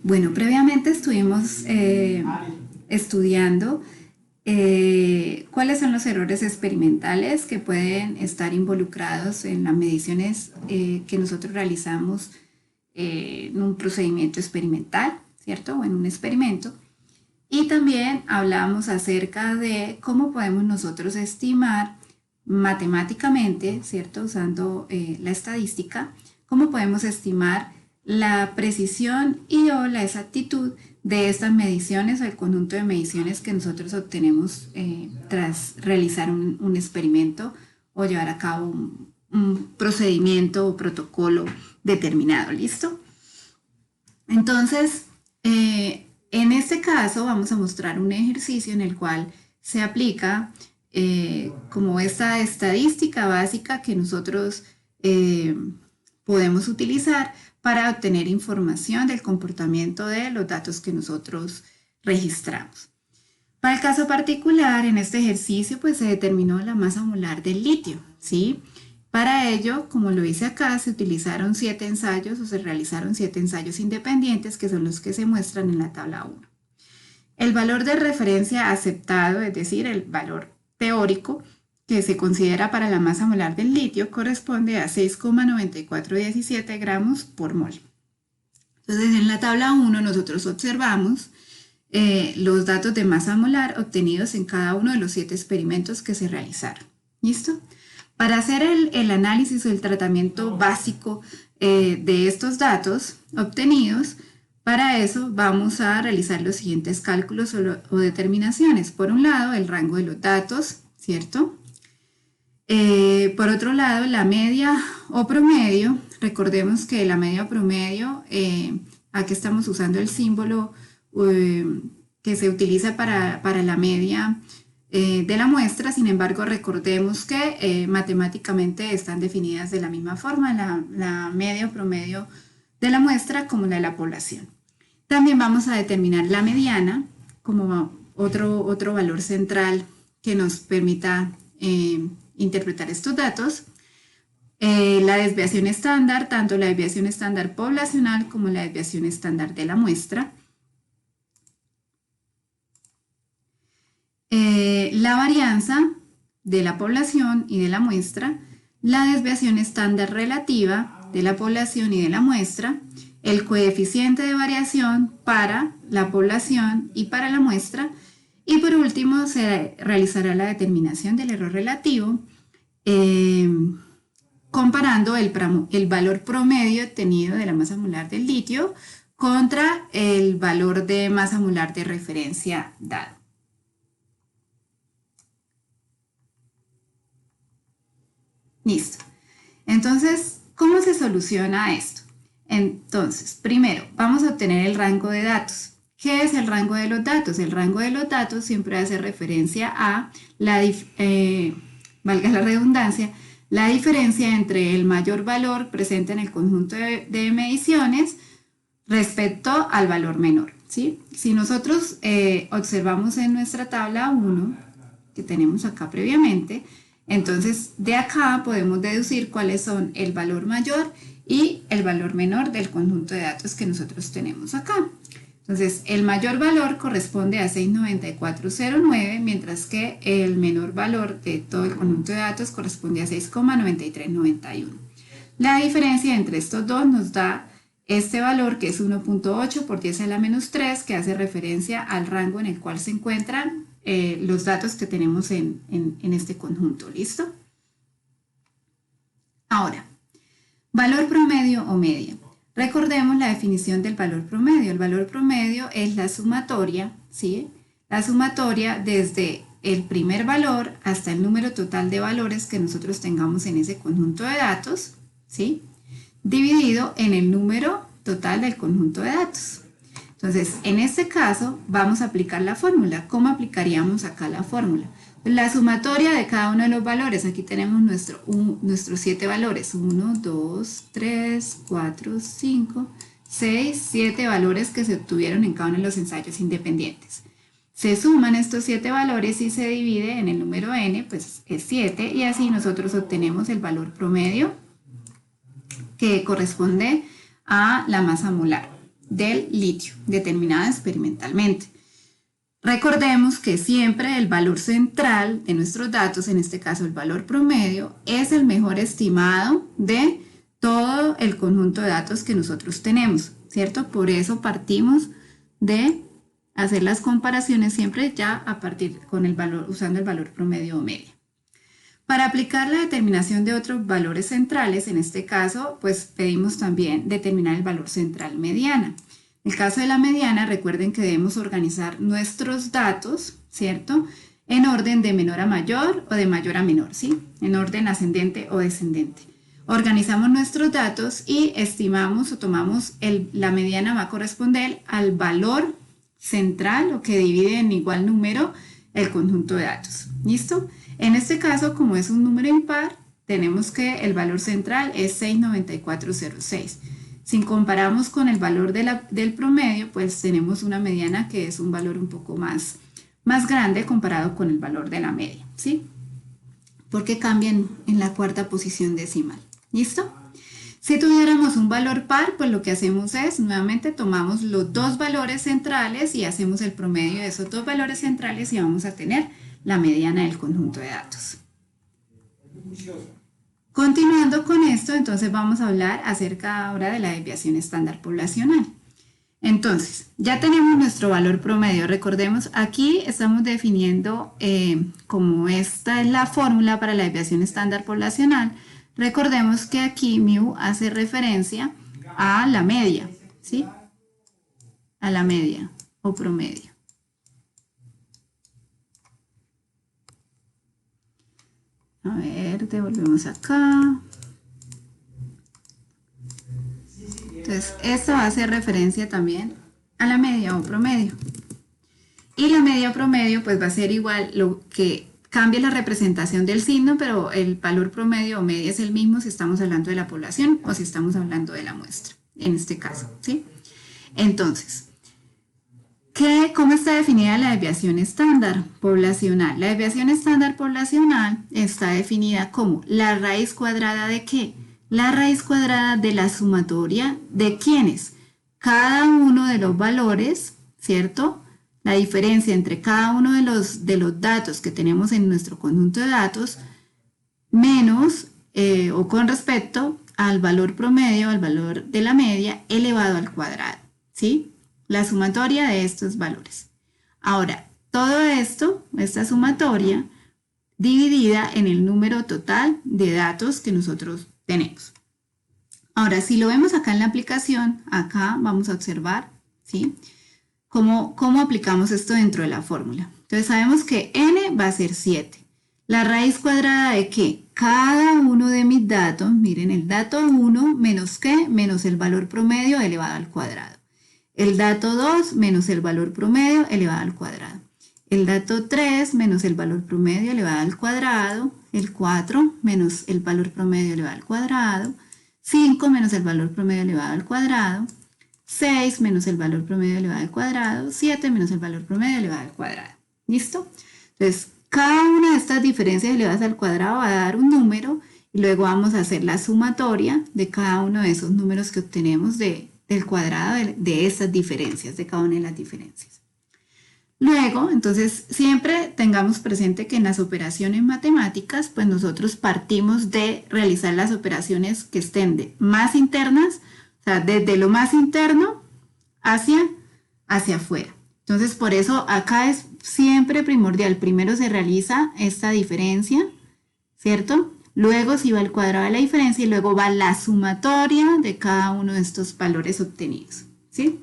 Bueno, previamente estuvimos estudiando cuáles son los errores experimentales que pueden estar involucrados en las mediciones que nosotros realizamos en un procedimiento experimental, ¿cierto? O en un experimento. Y también hablamos acerca de cómo podemos nosotros estimar matemáticamente, ¿cierto? Usando la estadística, cómo podemos estimar la precisión y o la exactitud de estas mediciones o el conjunto de mediciones que nosotros obtenemos tras realizar un experimento o llevar a cabo un procedimiento o protocolo determinado. ¿Listo? Entonces, en este caso vamos a mostrar un ejercicio en el cual se aplica como esta estadística básica que nosotros podemos utilizar para obtener información del comportamiento de los datos que nosotros registramos. Para el caso particular, en este ejercicio, pues se determinó la masa molar del litio, ¿sí? Para ello, como lo dice acá, se utilizaron 7 ensayos o se realizaron 7 ensayos independientes, que son los que se muestran en la tabla 1. El valor de referencia aceptado, es decir, el valor teórico que se considera para la masa molar del litio, corresponde a 6,9417 gramos por mol. Entonces, en la tabla 1 nosotros observamos los datos de masa molar obtenidos en cada uno de los 7 experimentos que se realizaron. ¿Listo? Para hacer el análisis o el tratamiento básico de estos datos obtenidos, para eso vamos a realizar los siguientes cálculos o determinaciones. Por un lado, el rango de los datos, ¿cierto? Por otro lado, la media o promedio. Recordemos que la media o promedio, aquí estamos usando el símbolo que se utiliza para la media de la muestra. Sin embargo, recordemos que matemáticamente están definidas de la misma forma, la media o promedio de la muestra como la de la población. También vamos a determinar la mediana como otro valor central que nos permita interpretar estos datos. La desviación estándar, tanto la desviación estándar poblacional como la desviación estándar de la muestra. La varianza de la población y de la muestra, la desviación estándar relativa de la población y de la muestra, el coeficiente de variación para la población y para la muestra, y por último se realizará la determinación del error relativo comparando el valor promedio obtenido de la masa molar del litio contra el valor de masa molar de referencia dado. Listo. Entonces, ¿cómo se soluciona esto? Entonces, primero, vamos a obtener el rango de datos. ¿Qué es el rango de los datos? El rango de los datos siempre hace referencia a valga la redundancia, la diferencia entre el mayor valor presente en el conjunto de mediciones respecto al valor menor, ¿sí? Si nosotros observamos en nuestra tabla 1, que tenemos acá previamente, entonces de acá podemos deducir cuáles son el valor mayor y el valor menor del conjunto de datos que nosotros tenemos acá. Entonces, el mayor valor corresponde a 6,9409, mientras que el menor valor de todo el conjunto de datos corresponde a 6,9391. La diferencia entre estos dos nos da este valor, que es 1.8 por 10 a la menos 3, que hace referencia al rango en el cual se encuentran los datos que tenemos en este conjunto. ¿Listo? Ahora, valor promedio o media. Recordemos la definición del valor promedio. El valor promedio es la sumatoria, ¿sí? La sumatoria desde el primer valor hasta el número total de valores que nosotros tengamos en ese conjunto de datos, ¿sí? Dividido en el número total del conjunto de datos. Entonces, en este caso, vamos a aplicar la fórmula. ¿Cómo aplicaríamos acá la fórmula? La sumatoria de cada uno de los valores. Aquí tenemos nuestros 7 valores. 1, 2, 3, 4, 5, 6, 7 valores que se obtuvieron en cada uno de los ensayos independientes. Se suman estos 7 valores y se divide en el número n, pues es 7, y así nosotros obtenemos el valor promedio que corresponde a la masa molar. del litio, determinada experimentalmente. Recordemos que siempre el valor central de nuestros datos, en este caso el valor promedio, es el mejor estimado de todo el conjunto de datos que nosotros tenemos, ¿cierto? Por eso partimos de hacer las comparaciones siempre ya a partir con el valor, usando el valor promedio o media. Para aplicar la determinación de otros valores centrales, en este caso, pues pedimos también determinar el valor central mediana. En el caso de la mediana, recuerden que debemos organizar nuestros datos, ¿cierto? En orden de menor a mayor o de mayor a menor, ¿sí? En orden ascendente o descendente. Organizamos nuestros datos y estimamos o tomamos la mediana va a corresponder al valor central o que divide en igual número el conjunto de datos. ¿Listo? En este caso, como es un número impar, tenemos que el valor central es 69406. Si comparamos con el valor del promedio, pues tenemos una mediana que es un valor un poco más grande comparado con el valor de la media, ¿sí? Porque cambian en la cuarta posición decimal. ¿Listo? Si tuviéramos un valor par, pues lo que hacemos es, nuevamente tomamos los dos valores centrales y hacemos el promedio de esos dos valores centrales y vamos a tener la mediana del conjunto de datos. Continuando con esto, entonces vamos a hablar acerca ahora de la desviación estándar poblacional. Entonces, ya tenemos nuestro valor promedio. Recordemos, aquí estamos definiendo como esta es la fórmula para la desviación estándar poblacional. Recordemos que aquí mu hace referencia a la media, ¿sí? A la media o promedio. A ver, devolvemos acá. Entonces, esto va a hacer referencia también a la media o promedio. Y la media o promedio pues va a ser igual, lo que cambia la representación del signo, pero el valor promedio o media es el mismo si estamos hablando de la población o si estamos hablando de la muestra, en este caso, ¿sí? Entonces, ¿cómo está definida la desviación estándar poblacional? La desviación estándar poblacional está definida como la raíz cuadrada de ¿qué? La raíz cuadrada de la sumatoria de ¿quiénes? Cada uno de los valores, ¿cierto? La diferencia entre cada uno de los datos que tenemos en nuestro conjunto de datos menos o con respecto al valor promedio, al valor de la media elevado al cuadrado, ¿sí? La sumatoria de estos valores. Ahora, todo esto, esta sumatoria, dividida en el número total de datos que nosotros tenemos. Ahora, si lo vemos acá en la aplicación, acá vamos a observar, ¿sí? ¿Cómo aplicamos esto dentro de la fórmula? Entonces, sabemos que n va a ser 7. ¿La raíz cuadrada de qué? Cada uno de mis datos, miren, el dato 1 menos ¿qué? Menos el valor promedio elevado al cuadrado. El dato 2 menos el valor promedio elevado al cuadrado. El dato 3 menos el valor promedio elevado al cuadrado. El 4 menos el valor promedio elevado al cuadrado. 5 menos el valor promedio elevado al cuadrado. 6 menos el valor promedio elevado al cuadrado. 7 menos el valor promedio elevado al cuadrado. ¿Listo? Entonces, cada una de estas diferencias elevadas al cuadrado va a dar un número y luego vamos a hacer la sumatoria de cada uno de esos números que obtenemos del cuadrado de estas diferencias, de cada una de las diferencias. Luego, entonces, siempre tengamos presente que en las operaciones matemáticas, pues nosotros partimos de realizar las operaciones que estén más internas, o sea, desde lo más interno hacia afuera. Entonces, por eso acá es siempre primordial. Primero se realiza esta diferencia, ¿cierto? Luego se va al cuadrado de la diferencia y luego va la sumatoria de cada uno de estos valores obtenidos, ¿sí?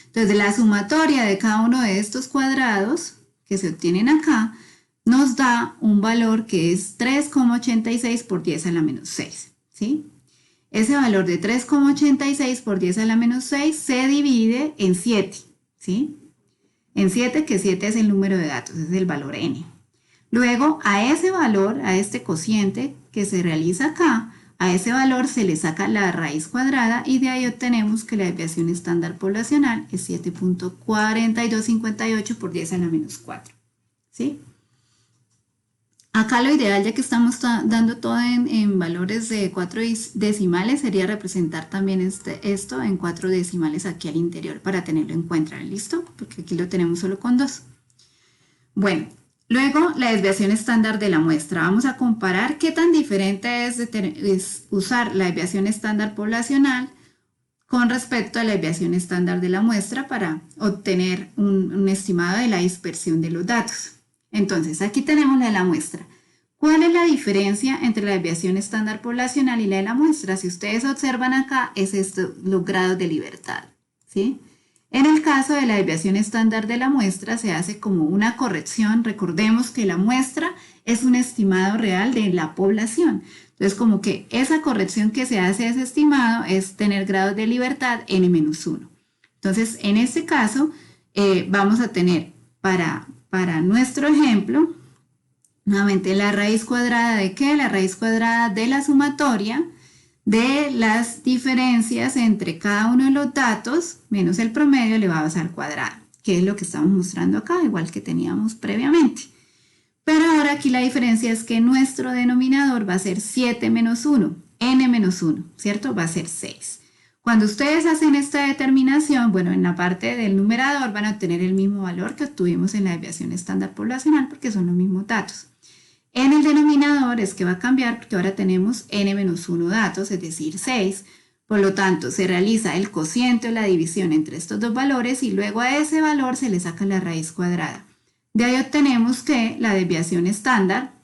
Entonces, la sumatoria de cada uno de estos cuadrados que se obtienen acá nos da un valor que es 3,86 por 10 a la menos 6, ¿sí? Ese valor de 3,86 por 10 a la menos 6 se divide en 7, ¿sí? En 7, que 7 es el número de datos, es el valor n. Luego, a ese valor, a este cociente que se realiza acá, a ese valor se le saca la raíz cuadrada y de ahí obtenemos que la desviación estándar poblacional es 7.4258 por 10 a la menos 4, ¿sí? Acá lo ideal, ya que estamos dando todo en valores de 4 decimales, sería representar también esto en 4 decimales aquí al interior para tenerlo en cuenta, ¿listo? Porque aquí lo tenemos solo con 2. Bueno, luego la desviación estándar de la muestra. Vamos a comparar qué tan diferente es usar la desviación estándar poblacional con respecto a la desviación estándar de la muestra para obtener un estimado de la dispersión de los datos. Entonces, aquí tenemos la de la muestra. ¿Cuál es la diferencia entre la desviación estándar poblacional y la de la muestra? Si ustedes observan acá, es esto, los grados de libertad, ¿sí? En el caso de la desviación estándar de la muestra se hace como una corrección. Recordemos que la muestra es un estimado real de la población. Entonces, como que esa corrección que se hace a ese estimado es tener grados de libertad n-1. Entonces, en este caso, vamos a tener para nuestro ejemplo, nuevamente la raíz cuadrada de ¿qué? La raíz cuadrada de la sumatoria de las diferencias entre cada uno de los datos menos el promedio elevado al cuadrado, que es lo que estamos mostrando acá, igual que teníamos previamente. Pero ahora aquí la diferencia es que nuestro denominador va a ser 7 menos 1, n menos 1, ¿cierto? Va a ser 6. Cuando ustedes hacen esta determinación, bueno, en la parte del numerador van a obtener el mismo valor que obtuvimos en la desviación estándar poblacional porque son los mismos datos. En el denominador es que va a cambiar porque ahora tenemos n-1 datos, es decir, 6. Por lo tanto, se realiza el cociente o la división entre estos dos valores y luego a ese valor se le saca la raíz cuadrada. De ahí obtenemos que la desviación estándar,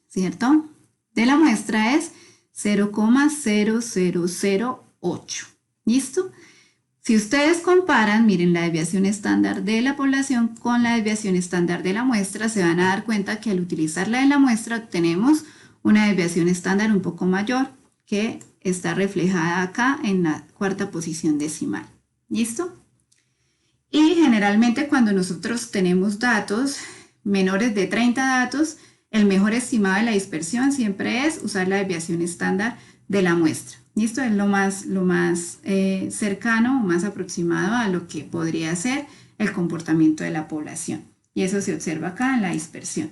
¿cierto?, de la muestra es 0,0008. ¿Listo? Si ustedes comparan, miren, la desviación estándar de la población con la desviación estándar de la muestra, se van a dar cuenta que al utilizar la de la muestra obtenemos una desviación estándar un poco mayor que está reflejada acá en la cuarta posición decimal. ¿Listo? Y generalmente cuando nosotros tenemos datos menores de 30 datos, el mejor estimado de la dispersión siempre es usar la desviación estándar de la muestra. ¿Listo? Es lo más cercano o más aproximado a lo que podría ser el comportamiento de la población. Y eso se observa acá en la dispersión.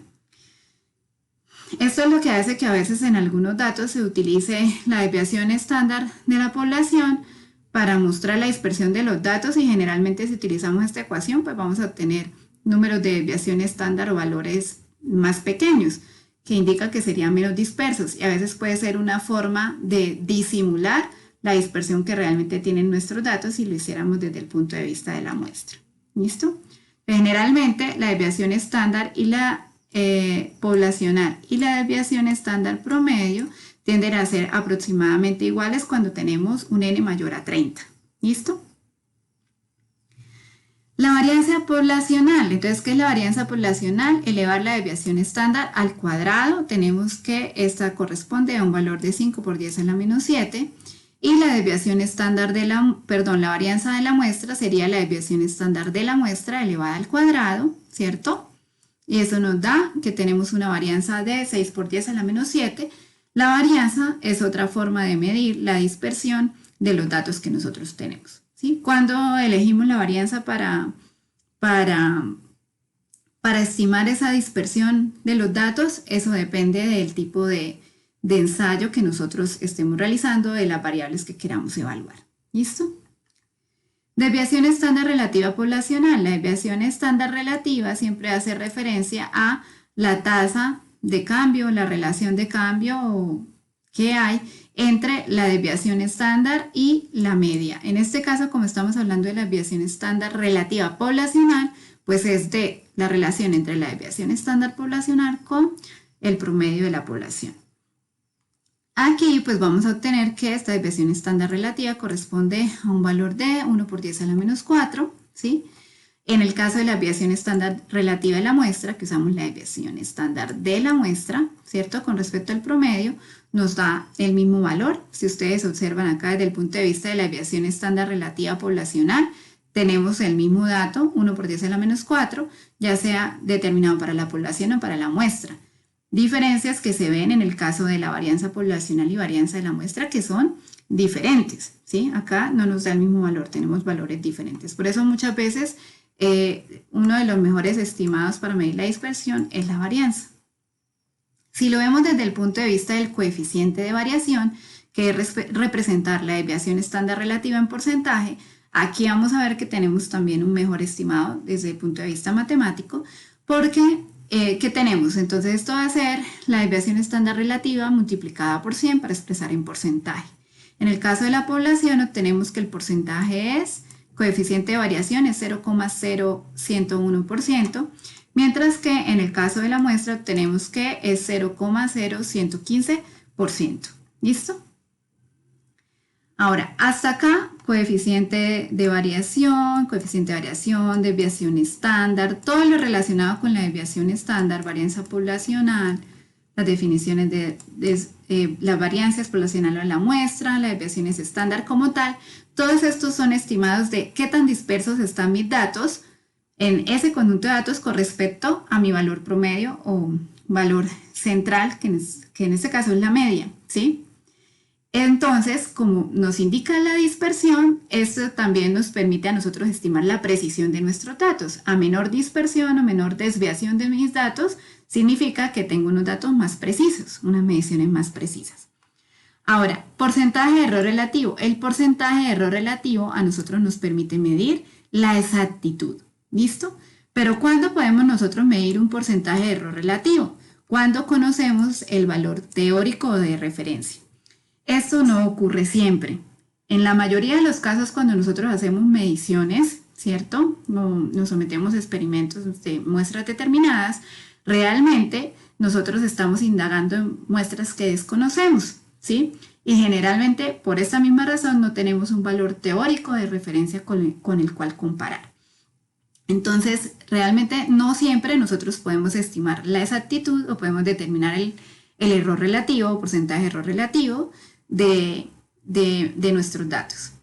Esto es lo que hace que a veces en algunos datos se utilice la desviación estándar de la población para mostrar la dispersión de los datos y generalmente si utilizamos esta ecuación pues vamos a obtener números de desviación estándar o valores más pequeños, que indica que serían menos dispersos y a veces puede ser una forma de disimular la dispersión que realmente tienen nuestros datos si lo hiciéramos desde el punto de vista de la muestra. ¿Listo? Generalmente la desviación estándar y la poblacional y la desviación estándar promedio tienden a ser aproximadamente iguales cuando tenemos un n mayor a 30. ¿Listo? La varianza poblacional, entonces, ¿qué es la varianza poblacional? Elevar la desviación estándar al cuadrado, tenemos que esta corresponde a un valor de 5 por 10 a la menos 7, y la desviación estándar de la varianza de la muestra sería la desviación estándar de la muestra elevada al cuadrado, ¿cierto? Y eso nos da que tenemos una varianza de 6 por 10 a la menos 7. La varianza es otra forma de medir la dispersión de los datos que nosotros tenemos. ¿Sí? Cuando elegimos la varianza para estimar esa dispersión de los datos, eso depende del tipo de ensayo que nosotros estemos realizando, de las variables que queramos evaluar. ¿Listo? Desviación estándar relativa poblacional. La desviación estándar relativa siempre hace referencia a la tasa de cambio, la relación de cambio que hay entre la desviación estándar y la media. En este caso, como estamos hablando de la desviación estándar relativa poblacional, pues es de la relación entre la desviación estándar poblacional con el promedio de la población. Aquí pues vamos a obtener que esta desviación estándar relativa corresponde a un valor de 1 por 10 a la menos 4, ¿sí? En el caso de la desviación estándar relativa de la muestra, que usamos la desviación estándar de la muestra, ¿cierto? Con respecto al promedio, nos da el mismo valor. Si ustedes observan acá desde el punto de vista de la desviación estándar relativa poblacional, tenemos el mismo dato, 1 por 10 a la menos 4, ya sea determinado para la población o para la muestra. Diferencias que se ven en el caso de la varianza poblacional y varianza de la muestra que son diferentes, ¿sí? Acá no nos da el mismo valor, tenemos valores diferentes. Por eso muchas veces uno de los mejores estimados para medir la dispersión es la varianza. Si lo vemos desde el punto de vista del coeficiente de variación, que es representar la desviación estándar relativa en porcentaje, aquí vamos a ver que tenemos también un mejor estimado desde el punto de vista matemático, porque ¿qué tenemos? Entonces esto va a ser la desviación estándar relativa multiplicada por 100 para expresar en porcentaje. En el caso de la población obtenemos que el porcentaje es, coeficiente de variación es 0,0101%, mientras que en el caso de la muestra obtenemos que es 0,0115%. ¿Listo? Ahora, hasta acá, coeficiente de variación, desviación estándar, todo lo relacionado con la desviación estándar, varianza poblacional, las definiciones de las varianzas poblacionales a la muestra, las desviaciones estándar como tal, todos estos son estimados de qué tan dispersos están mis datos en ese conjunto de datos con respecto a mi valor promedio o valor central, que en este caso es la media, ¿sí? Entonces, como nos indica la dispersión, esto también nos permite a nosotros estimar la precisión de nuestros datos. A menor dispersión o menor desviación de mis datos, significa que tengo unos datos más precisos, unas mediciones más precisas. Ahora, porcentaje de error relativo. El porcentaje de error relativo a nosotros nos permite medir la exactitud. ¿Listo? Pero ¿cuándo podemos nosotros medir un porcentaje de error relativo? Cuando conocemos el valor teórico de referencia. Esto no ocurre siempre. En la mayoría de los casos, cuando nosotros hacemos mediciones, ¿cierto? Nos sometemos a experimentos de muestras determinadas, realmente nosotros estamos indagando en muestras que desconocemos, ¿sí? Y generalmente, por esta misma razón, no tenemos un valor teórico de referencia con el cual comparar. Entonces, realmente no siempre nosotros podemos estimar la exactitud o podemos determinar el error relativo o porcentaje de error relativo de nuestros datos.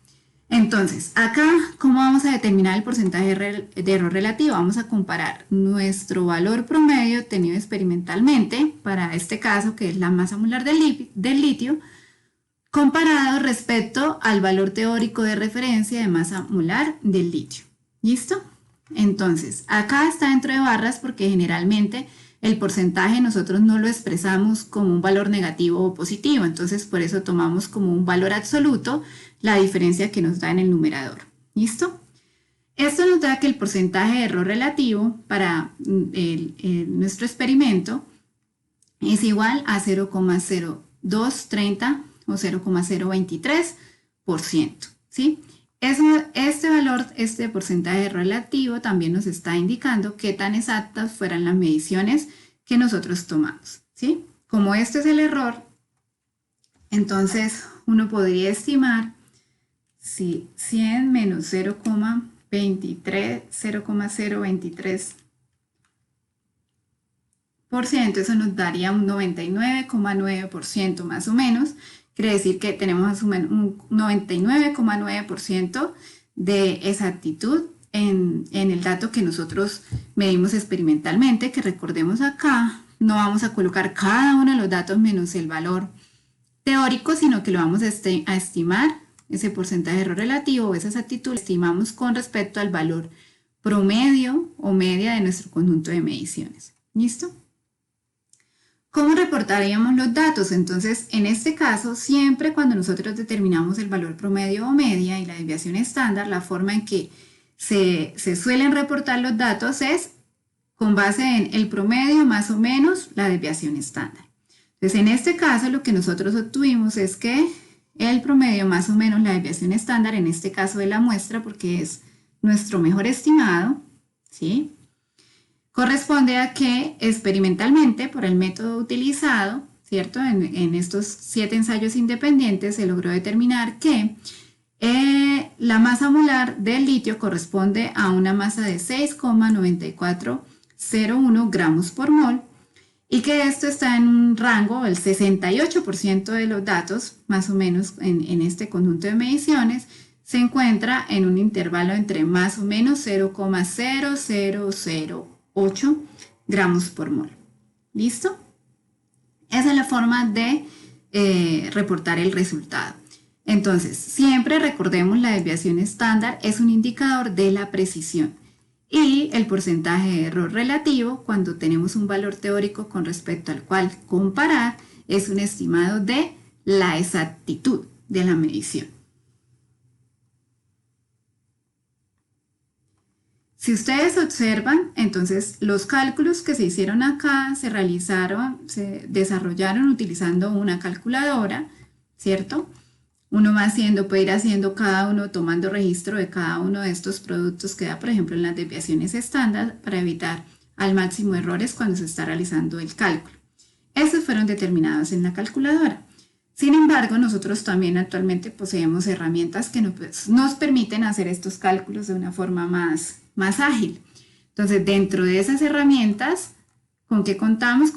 Entonces, acá, ¿cómo vamos a determinar el porcentaje de error relativo? Vamos a comparar nuestro valor promedio obtenido experimentalmente, para este caso, que es la masa molar del litio, comparado respecto al valor teórico de referencia de masa molar del litio. ¿Listo? Entonces, acá está dentro de barras porque generalmente el porcentaje nosotros no lo expresamos como un valor negativo o positivo, entonces por eso tomamos como un valor absoluto la diferencia que nos da en el numerador. ¿Listo? Esto nos da que el porcentaje de error relativo para nuestro experimento es igual a 0,0230 o 0,023%, ¿sí? Este porcentaje relativo también nos está indicando qué tan exactas fueran las mediciones que nosotros tomamos, ¿sí? Como este es el error, entonces uno podría estimar si 100 menos 0,23%, eso nos daría un 99,9% más o menos. Quiere decir que tenemos un 99,9% de exactitud en el dato que nosotros medimos experimentalmente, que recordemos acá, no vamos a colocar cada uno de los datos menos el valor teórico, sino que lo vamos a estimar, ese porcentaje de error relativo o esa exactitud, lo estimamos con respecto al valor promedio o media de nuestro conjunto de mediciones. ¿Listo? ¿Cómo reportaríamos los datos? Entonces, en este caso, siempre cuando nosotros determinamos el valor promedio o media y la desviación estándar, la forma en que se suelen reportar los datos es con base en el promedio más o menos la desviación estándar. Entonces, en este caso, lo que nosotros obtuvimos es que el promedio más o menos la desviación estándar, en este caso de la muestra, porque es nuestro mejor estimado, ¿sí?, corresponde a que experimentalmente, por el método utilizado, ¿cierto? En estos 7 ensayos independientes se logró determinar que la masa molar del litio corresponde a una masa de 6,9401 gramos por mol y que esto está en un rango, el 68% de los datos, más o menos en este conjunto de mediciones, se encuentra en un intervalo entre más o menos 0,0008 gramos por mol. ¿Listo? Esa es la forma de reportar el resultado. Entonces, siempre recordemos la desviación estándar es un indicador de la precisión. y el porcentaje de error relativo cuando tenemos un valor teórico con respecto al cual comparar es un estimado de la exactitud de la medición. Si ustedes observan, entonces los cálculos que se hicieron acá se desarrollaron utilizando una calculadora, ¿cierto? Uno va puede ir haciendo cada uno, tomando registro de cada uno de estos productos que da, por ejemplo, en las desviaciones estándar para evitar al máximo errores cuando se está realizando el cálculo. Esos fueron determinados en la calculadora. Sin embargo, nosotros también actualmente poseemos herramientas que nos permiten hacer estos cálculos de una forma más ágil. Entonces, dentro de esas herramientas, ¿con qué contamos?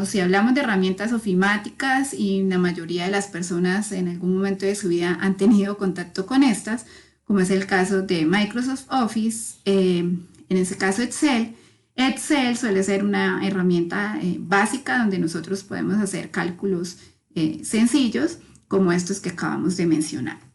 Si hablamos de herramientas ofimáticas y la mayoría de las personas en algún momento de su vida han tenido contacto con estas, como es el caso de Microsoft Office, en ese caso Excel. Excel suele ser una herramienta básica donde nosotros podemos hacer cálculos sencillos como estos que acabamos de mencionar.